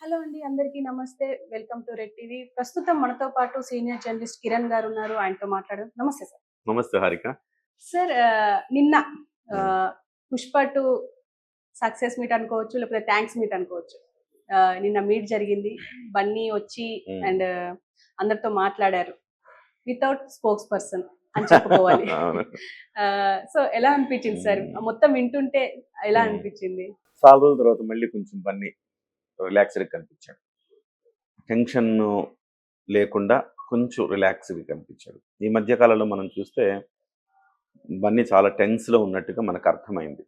Hello అండి. అందరికీ నమస్తే. Welcome to red TV. ప్రస్తుతం మనతో పాటు సీనియర్ జర్నలిస్ట్ కిరణ్ గారు ఉన్నారు. ఆయనతో మాట్లాడదాం. నమస్తే సార్. నమస్తే హారిక. సార్ నిన్న హ్మ్. 'పుష్ప 2' సక్సెస్ మీట్ అనుకోవచ్చు, లేకపోతే థాంక్స్ మీట్ అనుకోవచ్చు. నిన్న మీట్ జరిగింది. బన్నీ వచ్చి హ్మ్. అండ్ అందరితో మాట్లాడారు. వితౌట్ స్పోక్స్ పర్సన్ అని చెప్పుకోవాలి. అవును. సో, ఎలా అనిపించింది సార్? హ్మ్. మొత్తం వింటుంటే ఎలా హ్మ్. అనిపించింది? చాలా రోజుల తర్వాత మళ్ళీ కొంచెం బన్నీ రిలాక్స్‌డ్‌గా కనిపించాడు. టెన్షన్ లేకుండా కొంచెం రిలాక్స్‌డ్‌గా కనిపించాడు. ఈ మధ్య కాలంలో మనం చూస్తే బన్నీ చాలా టెన్స్‌లో ఉన్నట్టుగా మనకు అర్థమైంది.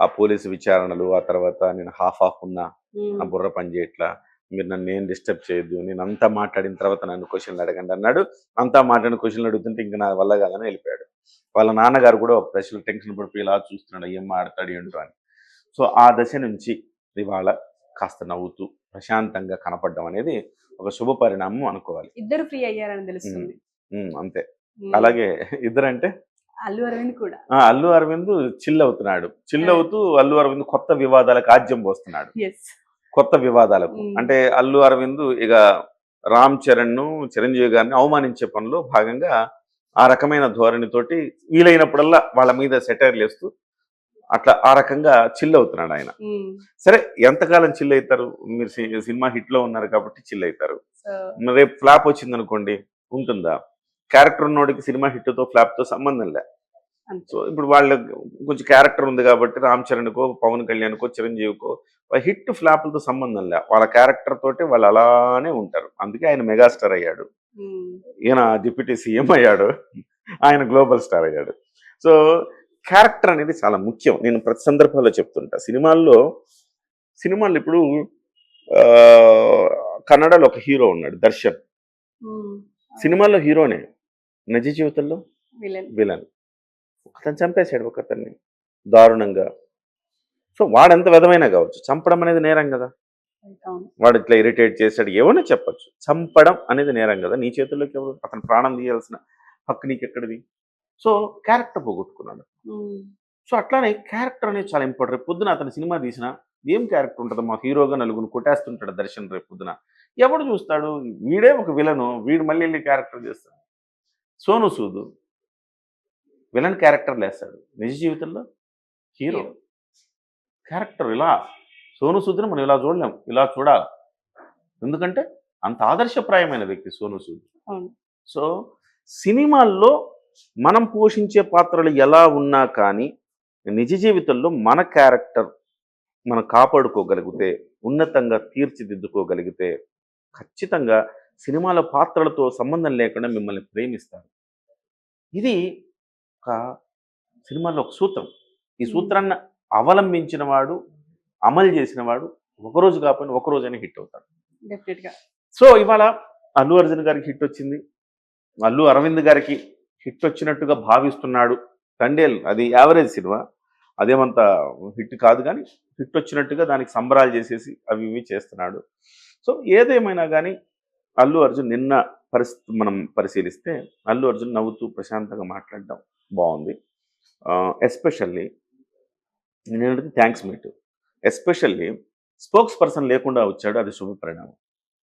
ఆ పోలీసు విచారణలు, ఆ తర్వాత నేను హాఫ్ ఆఫ్ ఉన్నా, నా హ్మ్. బుర్ర పని చేయట్లా, మీరు నన్నేం డిస్టర్బ్ చేయొద్దు, నేనంతా మాట్లాడిన తర్వాత నన్ను క్వెషన్‌లు అడగండి అన్నాడు. అంతా మాట్లాడిన క్వెషన్‌లు అడుగుతుంటే ఇంక నా వల్ల కాదని వెళ్ళిపోయాడు. వాళ్ళ నాన్నగారు కూడా ఒక దశలో టెన్షన్ పడిపోయి ఇలా చూస్తున్నాడు, ఏం మాట్లాడతాడు ఏంటో అని. సో, ఆ దశ నుంచి ఇవాళ కాస్త నవ్వుతూ, ప్రశాంతంగా కనపడడం అనేది ఒక శుభ పరిణామం అనుకోవాలి. ఇద్దరు ఫ్రీ అయ్యారని హ్మ్. తెలుస్తుంది. అంతే. హ్మ్. అలాగే ఇద్దరంటే అల్లు అరవింద్ కూడా. అల్లు అరవింద్ చిల్ అవుతున్నాడు. చిల్ ఆ! అవుతూ అల్లు అరవింద్ కొత్త వివాదాలకు ఆజ్యం పోస్తున్నాడు. యెస్. కొత్త వివాదాలకు. హ్మ్. అంటే అల్లు అరవింద్ ఇక రామ్ చరణ్‌ను, చిరంజీవి గారిని అవమానించే పనిలో భాగంగా ఆ రకమైన ధోరణితోటి వీలైనప్పుడల్లా వాళ్ళ మీద సెటైర్‌లేస్తూ అట్లా ఆ రకంగా చిల్ అవుతున్నాడాయన. హ్మ్. సరే ఎంతకాలం చిల్ అయితారు? మీరు సినిమా హిట్‌లో ఉన్నారు కాబట్టి చిల్ అయితారు. సో, రేపు ఫ్లాప్ వచ్చిందనుకోండి ఉంటుందా? క్యారెక్టర్ ఉన్నోడికి సినిమా హిట్‌తో, ఫ్లాప్‌తో సంబంధం లే. అంతే. సో, ఇప్పుడు వాళ్ళకి కొంచెం క్యారెక్టర్ ఉంది కాబట్టి 'రామ్ చరణ్‌కో, పవన్ కళ్యాణ్‌కో, చిరంజీవికో హిట్ ఫ్లాపులతో సంబంధం లే. వాళ్ళ క్యారెక్టర్ తోటి వాళ్ళు అలానే ఉంటారు. అందుకే ఆయన మెగాస్టార్ అయ్యాడు. హ్మ్. ఈయన డిప్యూటీ సీఎం అయ్యాడు. ఆయన గ్లోబల్ స్టార్ అయ్యాడు. సో, క్యారెక్టర్ అనేది చాలా ముఖ్యం. నేను ప్రతి సందర్భంలో చెప్తుంటా. సినిమాల్లో ఇప్పుడు కన్నడలో ఒక హీరో ఉన్నాడు 'దర్శన్'. హ్మ్. సినిమాల్లో హీరోనే. నిజ జీవితంలో విలన్. విలన్. ఒకతను చంపేసాడు ఒకతన్ని దారుణంగా. సో, వాడెంత విధమైనా కావచ్చు. చంపడం అనేది నేరం కదా! అవును. వాడు ఇట్లా ఇరిటేట్ చేశాడు ఏమన్నా చెప్పొచ్చు. చంపడం అనేది నేరం కదా! నీ చేతుల్లోకి ఎవరు అతను ప్రాణం తీయాల్సిన హక్కు నీకెక్కడిది? సో, క్యారెక్టర్ పోగొట్టుకున్నాడు. హ్మ్. సో, అట్లానే క్యారెక్టర్ అనేది చాలా ఇంపార్టెంట్. రేపు పొద్దున అతని సినిమా తీసినా ఏం క్యారెక్టర్ ఉంటది? మా హీరోగా నలుగురిని కొట్టేస్తుంటాడు దర్శన్ రేపు పొద్దున. ఎవడు చూస్తాడు? వీడే ఒక విలను. వీడు మళ్ళీ ఎళ్లి క్యారెక్టర్ చేస్తాడు. 'సోనూ సూద్' విలన్ క్యారెక్టర్‌లేస్తాడు. నిజ జీవితంలో హీరో. హీరో. క్యారెక్టర్ ఇలా 'సోనూ సూద్‌ని' మనం ఇలా చూడలేం. ఇలా చూడాలి. ఎందుకంటే అంత ఆదర్శప్రాయమైన వ్యక్తి 'సోనూ సూద్.' అవును. సో, సినిమాల్లో మనం పోషించే పాత్రలు ఎలా ఉన్నా కానీ, నిజ జీవితంలో మన క్యారెక్టర్ మనం కాపాడుకోగలిగితే, ఉన్నతంగా తీర్చిదిద్దుకోగలిగితే, ఖచ్చితంగా సినిమాల పాత్రలతో సంబంధం లేకుండా మిమ్మల్ని ప్రేమిస్తారు. ఇది ఒక సినిమాలో ఒక సూత్రం. ఈ హ్మ్. సూత్రాన్ని అవలంబించిన వాడు, అమలు చేసిన వాడు ఒకరోజు కాకపోయినా ఒకరోజైనా హిట్ అవుతాడు. డెఫినిట్‌గా. సో, ఇవాళ అల్లు అర్జున్ గారికి హిట్ వచ్చింది. అల్లు అరవింద్ గారికి హిట్ వచ్చినట్టుగా భావిస్తున్నాడు. 'తండేల్' అది యావరేజ్ సినిమా. అదేమంత హిట్ కాదు గానీ, హిట్ వచ్చినట్టుగా దానికి సంబరాలు చేసేసి అవి ఇవి చేస్తున్నాడు. సో, ఏదేమైనా గానీ అల్లు అర్జున్ నిన్న పరిస్థితి మనం పరిశీలిస్తే అల్లు అర్జున్ నవ్వుతూ ప్రశాంతంగా మాట్లాడడం బావుంది. ఎస్పెషల్లీ నేనడిగింది thanks meet. Especially spokes person వచ్చాడు. అది శుభ పరిణామం.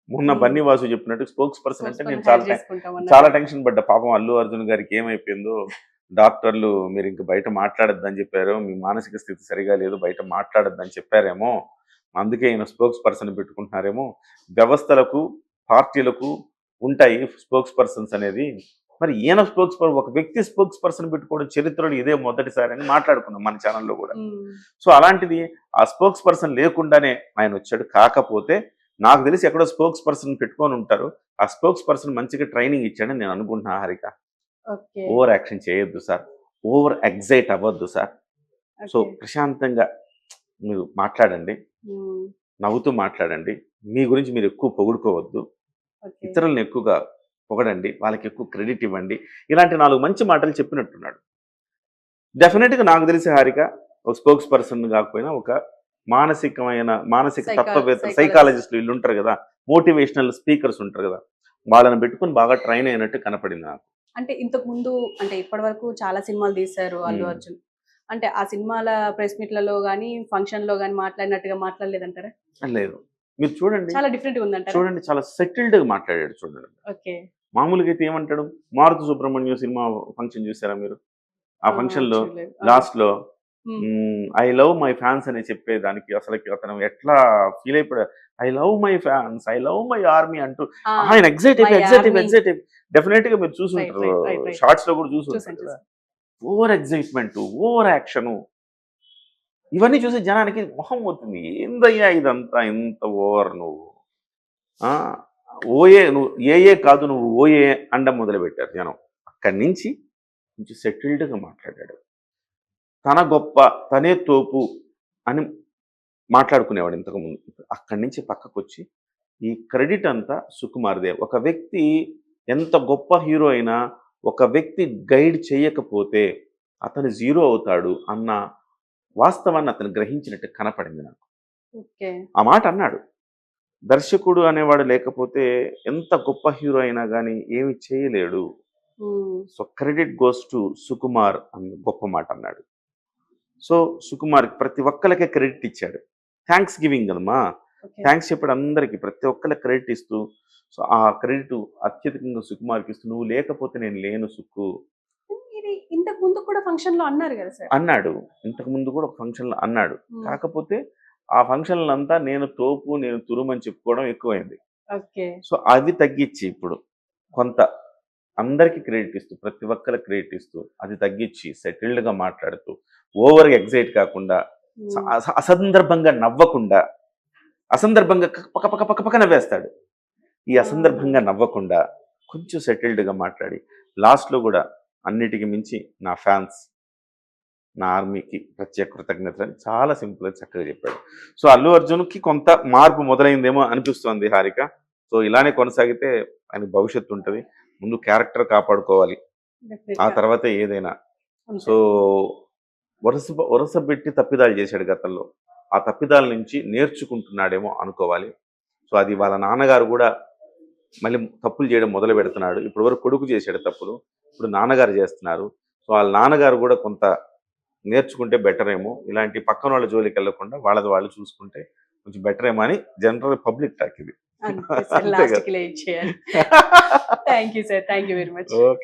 మొన్న హ్మ్. బన్నీ వాసు చెప్పినట్టు స్పోక్స్ పర్సన్ అంటే పోస్ట్‌పోన్ నేను హైర్ చేసుకుంటామన్నారు. చాలా టెన్షన్ పడ్డా. పాపం అల్లు అర్జున్ గారికి ఏమైపోయిందో డాక్టర్లు మీరింక బయట మాట్లాడొద్దని చెప్పారు. మీ మానసిక స్థితి సరిగా లేదు. బయట మాట్లాడొద్దని చెప్పారేమో. అందుకే ఈయన స్పోక్స్ పర్సన్ పెట్టుకుంటున్నారేమో. వ్యవస్థలకు, పార్టీలకు ఉంటాయి స్పోక్స్ పర్సన్స్ అనేది. మరి ఈయన ఒక వ్యక్తి స్పోక్స్ పర్సన్ పెట్టుకోవడం చరిత్రలో ఇదే మొదటిసారి అని మాట్లాడుకున్నాం మన ఛానెల్‌లో గూడా. హ్మ్. సో, అలాంటిది ఆ స్పోక్స్ పర్సన్ లేకుండానే ఆయనొచ్చాడు. కాకపోతే నాకు తెలిసి ఎక్కడో స్పోక్స్ పర్సన్ పెట్టుకొనుంటారు. ఆ స్పోక్స్ పర్సన్ మంచిగా ట్రైనింగ్ ఇచ్చాడని నేను అనుకుంటున్నా హారిక. ఓకే. ఓవర్ యాక్షన్ చేయొద్దు సార్. ఓవర్ ఎక్సైట్ అవ్వద్దు సార్. So, okay. ప్రశాంతంగా మీరు మాట్లాడండి. హ్మ్. నవ్వుతూ మాట్లాడండి. మీ గురించి మీరు ఎక్కువ పొగుడుకోవద్దు. ఓకే. ఇతరులను ఎక్కువగా పొగడండి. వాళ్ళకి ఎక్కువ క్రెడిట్ ఇవ్వండి. ఇలాంటి 4 మంచి మాటలు చెప్పినట్టున్నాడు. డెఫినిట్‌గా నాకు తెలిసి హారిక ఒక స్పోక్స్ పర్సన్ కాకపోయినా ఒక మానసిక తత్వవేత్తలు, సైకాలజిస్ట్. సైకాలజిస్టులు వీళ్ళుంటారు గదా! మోటివేషనల్ స్పీకర్స్ ఉంటారు గదా! వాళ్ళని పెట్టుకొని బాగా ట్రైన్ అయినట్టు కనపడింది నాకు. అంటే ఇంతకుముందు అంటే ఇప్పటివరకు చాలా సినిమాలు తీశారు అల్లు హ్మ్. అర్జున్. అంటే ఆ సినిమాల ప్రెస్ మీట్‌లలో గాని, ఫంక్షన్‌లో గాని మాట్లాడినట్టుగా మాట్లాడలేదంటారా? లేదు. మీరు చూడండి చాలా డిఫరెంట్ ఉందంట. చూడండి చాలా సెటిల్డ్ గా మాట్లాడాడు చూడండి. ఓకే. మామూలుగా అయితే ఏమంటాడు, మారుతి సుబ్రహ్మణ్యం సినిమా ఫంక్షన్ చూసారా మీరు? ఆ ఫంక్షన్ లో చూడలేదు. లాస్ట్ లో హ్మ్. ఐ లవ్ మై ఫ్యాన్స్ అని చెప్పేదానికి అసలుకి అతను ఎట్లా ఫీల్ అయిపోయాడు. I love my fans, I love my army అంటూ ఆ! ఆయన ఎగ్జైట్ మై ఆర్మీ. అయిపోయి డెఫినెట్ గా మీరు రైట్, చూసుంటారు, రైట్, రైట్, రైట్. షార్ట్స్ లో కూడా చూసుంటారు చూసాను, కదా. చూసాను. ఓవర్ ఎగ్జైట్మెంట్, ఓవర్ యాక్షన్, ఇవన్నీ చూసి జనానికి మొహం పోతుంది. ఏందయ్యా ఇదంతా ఇంత ఓవర్ నువ్వు ఆ ఓఏ నువ్వు ఏఏ కాదు నువ్వు ఓఏ అండం మొదలు పెట్టారు జనం. అక్కడి నుంచి కొంచెం సెటిల్డ్గా మాట్లాడాడు. తన గొప్ప తనే తోపు అని మాట్లాడుకునేవాడు ఇంతకుముందు. అక్కడి నుంచి పక్కకు వచ్చి ఈ క్రెడిట్ అంతా సుకుమార్దే. ఒక వ్యక్తి ఎంత గొప్ప హీరో అయినా ఒక వ్యక్తి గైడ్ చేయకపోతే అతను జీరో అవుతాడు అన్న వాస్తవాన్ని అతను గ్రహించినట్టు కనపడింది నాకు. ఓకే. ఆ మాట అన్నాడు. దర్శకుడు అనేవాడు లేకపోతే ఎంత గొప్ప హీరో అయినా కానీ ఏమి చేయలేడు. హ్మ్. So credit goes to Sukumar అని గొప్ప మాట అన్నాడు. సో సుకుమార్ ప్రతి ఒక్కరికే క్రెడిట్ ఇచ్చాడు. థ్యాంక్స్ గివింగ్ కదమ్మా, ఓకే. థ్యాంక్స్ చెప్పాడు అందరికీ, ప్రతి ఒక్కరికి క్రెడిట్ ఇస్తూ. సో ఆ క్రెడిట్ అత్యధికంగా సుకుమార్కి ఇస్తూ, నువ్వు లేకపోతే నేను లేను సుక్కు ఇది ఇంతకు ముందు కూడా ఫంక్షన్ లో అన్నారు కదా సార్. అన్నాడు. ఇంతకు ముందు కూడా ఒక ఫంక్షన్లో అన్నాడు. హ్మ్. కాకపోతే ఆ ఫంక్షన్లంతా నేను తోపు నేను తురుమని చెప్పుకోవడం ఎక్కువైంది. ఓకే. సో అది తగ్గించి ఇప్పుడు కొంత అందరికీ క్రెడిట్ ఇస్తూ, ప్రతి ఒక్కరికి క్రెడిట్ ఇస్తూ, అది తగ్గించి సెటిల్డ్గా మాట్లాడుతూ, ఓవర్గా ఎగ్జైట్ కాకుండా, హ్మ్. అసందర్భంగా నవ్వకుండా, అసందర్భంగా పక్క పక్క పక్క పక్క నవ్వేస్తాడు. ఈ అసందర్భంగా నవ్వకుండా కొంచెం సెటిల్డ్గా మాట్లాడి లాస్ట్లో కూడా అన్నిటికీ మించి నా ఫ్యాన్స్, నా ఆర్మీకి ప్రత్యేక కృతజ్ఞతలు అని చాలా సింపుల్గా చక్కగా చెప్పాడు. సో అల్లు అర్జున్కి కొంత మార్పు మొదలైందేమో అనిపిస్తోంది హారిక. సో ఇలానే కొనసాగితే ఆయనకు భవిష్యత్తు ఉంటుంది. ముందు క్యారెక్టర్ కాపాడుకోవాలి, ఆ డెఫినెట్‌గా. తర్వాత ఏదైనా. అంతే. సో వరుస వరుస పెట్టి తప్పిదాలు చేశాడు గతంలో. ఆ తప్పిదాల నుంచి నేర్చుకుంటున్నాడేమో అనుకోవాలి. సో అది వాళ్ళ నాన్నగారు కూడా మళ్ళీ తప్పులు చేయడం మొదలు పెడుతున్నాడు. ఇప్పటి వరకు కొడుకు చేశాడు తప్పులు, ఇప్పుడు నాన్నగారు చేస్తున్నారు. సో వాళ్ళ నాన్నగారు కూడా కొంత నేర్చుకుంటే బెటర్ ఏమో. ఇలాంటి పక్కన వాళ్ళ జోలికి వెళ్ళకుండా వాళ్ళది వాళ్ళు చూసుకుంటే కొంచెం బెటర్ ఏమో అని జనరల్ పబ్లిక్ టాక్ ఇది. అంతే సార్. అంతే లాస్ట్‌కి కదా. లేట్ చేయాలి. Thank you sir. Thank you very much. Okay.